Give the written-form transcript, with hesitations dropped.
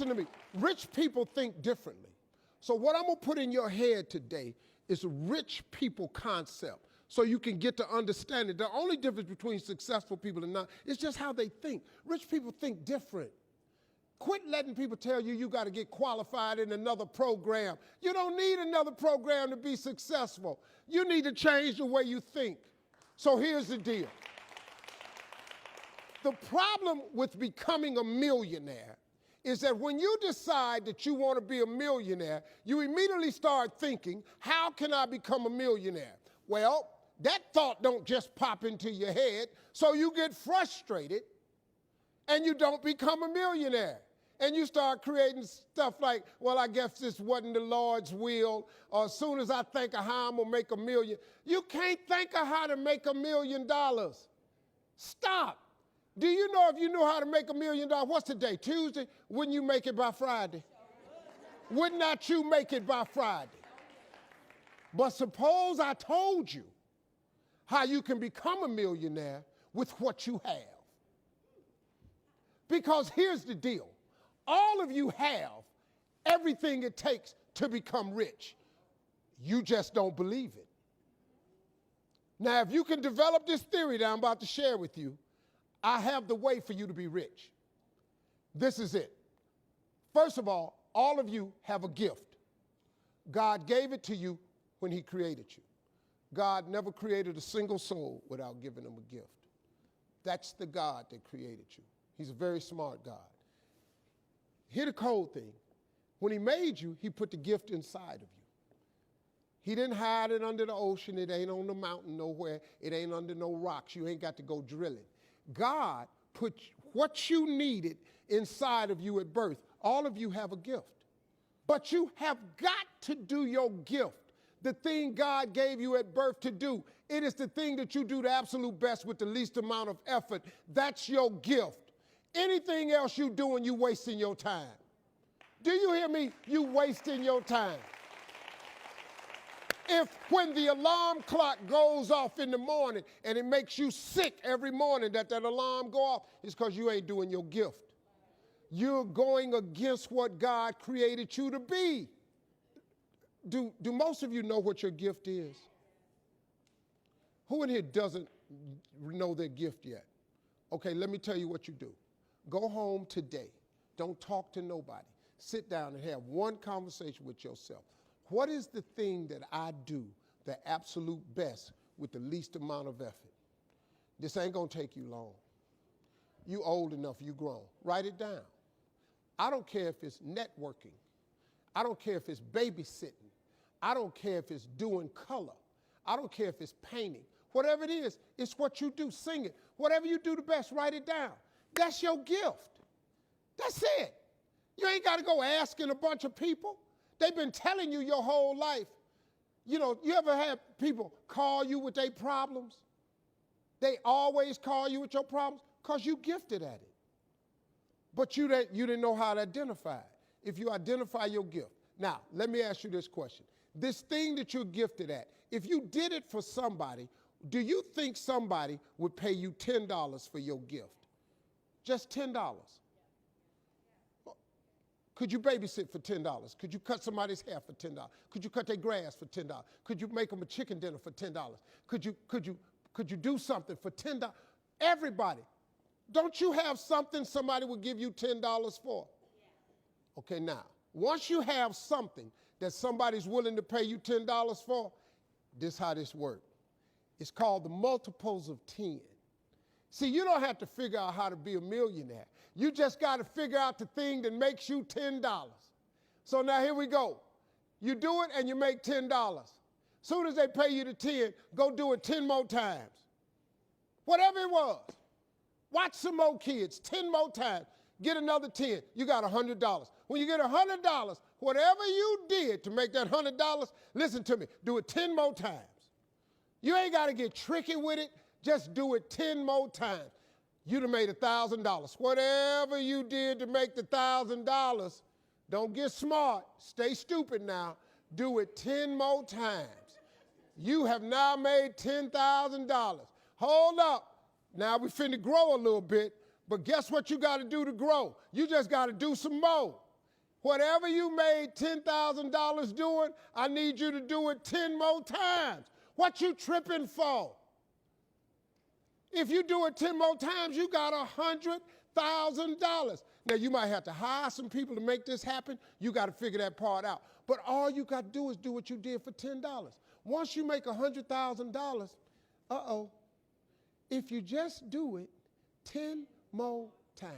listen to me. Rich people think differently. So what I'm going to put in your head today is a rich people concept so you can get to understand it. The only difference between successful people and not is just how they think. Rich people think different. Quit letting people tell you you got to get qualified in another program. You don't need another program to be successful. You need to change the way you think. So here's the deal. The problem with becoming a millionaire is that when you decide that you want to be a millionaire, you immediately start thinking, how can I become a millionaire? Well, that thought don't just pop into your head, so you get frustrated and you don't become a millionaire. And you start creating stuff like, well, I guess this wasn't the Lord's will, or as soon as I think of how I'm going to make $1 million. You can't think of how to make $1 million. Stop. Do you know if you knew how to make $1 million, what's today, Tuesday? Wouldn't you make it by Friday? Would not you make it by Friday? But suppose I told you how you can become a millionaire with what you have. Because here's the deal. All of you have everything it takes to become rich. You just don't believe it. Now, if you can develop this theory that I'm about to share with you, I have the way for you to be rich. This is it. First of all of you have a gift. God gave it to you when he created you. God never created a single soul without giving them a gift. That's the God that created you. He's a very smart God. Here's the cold thing. When he made you, he put the gift inside of you. He didn't hide it under the ocean. It ain't on the mountain nowhere. It ain't under no rocks. You ain't got to go drilling. God put what you needed inside of you at birth. All of you have a gift. But you have got to do your gift, the thing God gave you at birth to do. It is the thing that you do the absolute best with the least amount of effort. That's your gift. Anything else you doing, you wasting your time. Do you hear me? You wasting your time. If when the alarm clock goes off in the morning and it makes you sick every morning that alarm go off, it's because you ain't doing your gift. You're going against what God created you to be. Do most of you know what your gift is? Who in here doesn't know their gift yet? Okay, let me tell you what you do. Go home today. Don't talk to nobody. Sit down and have one conversation with yourself. What is the thing that I do the absolute best with the least amount of effort? This ain't gonna take you long. You old enough, you grown. Write it down. I don't care if it's networking. I don't care if it's babysitting. I don't care if it's doing color. I don't care if it's painting. Whatever it is, it's what you do. Sing it. Whatever you do the best, write it down. That's your gift. That's it. You ain't got to go asking a bunch of people. They've been telling you your whole life. You know, you ever had people call you with their problems? They always call you with your problems because you gifted at it. But you didn't know how to identify it. If you identify your gift. Now, let me ask you this question. This thing that you're gifted at, if you did it for somebody, do you think somebody would pay you $10 for your gift? Just $10. Could you babysit for $10? Could you cut somebody's hair for $10? Could you cut their grass for $10? Could you make them a chicken dinner for $10? Could you do something for $10? Everybody. Don't you have something somebody would give you $10 for? Okay, now, once you have something that somebody's willing to pay you $10 for, this is how this works. It's called the multiples of 10. See, you don't have to figure out how to be a millionaire. You just got to figure out the thing that makes you $10. So now here we go. You do it and you make $10. Soon as they pay you the 10, go do it 10 more times. Whatever it was. Watch some more kids, 10 more times. Get another 10, you got $100. When you get $100, whatever you did to make that $100, listen to me, do it 10 more times. You ain't got to get tricky with it. Just do it 10 more times. You'd have made $1,000. Whatever you did to make the $1,000, don't get smart. Stay stupid now. Do it 10 more times. You have now made $10,000. Hold up. Now we finna grow a little bit, but guess what you got to do to grow? You just got to do some more. Whatever you made $10,000 doing, I need you to do it 10 more times. What you tripping for? If you do it 10 more times, you got $100,000. Now, you might have to hire some people to make this happen. You got to figure that part out. But all you got to do is do what you did for $10. Once you make $100,000, if you just do it 10 more times,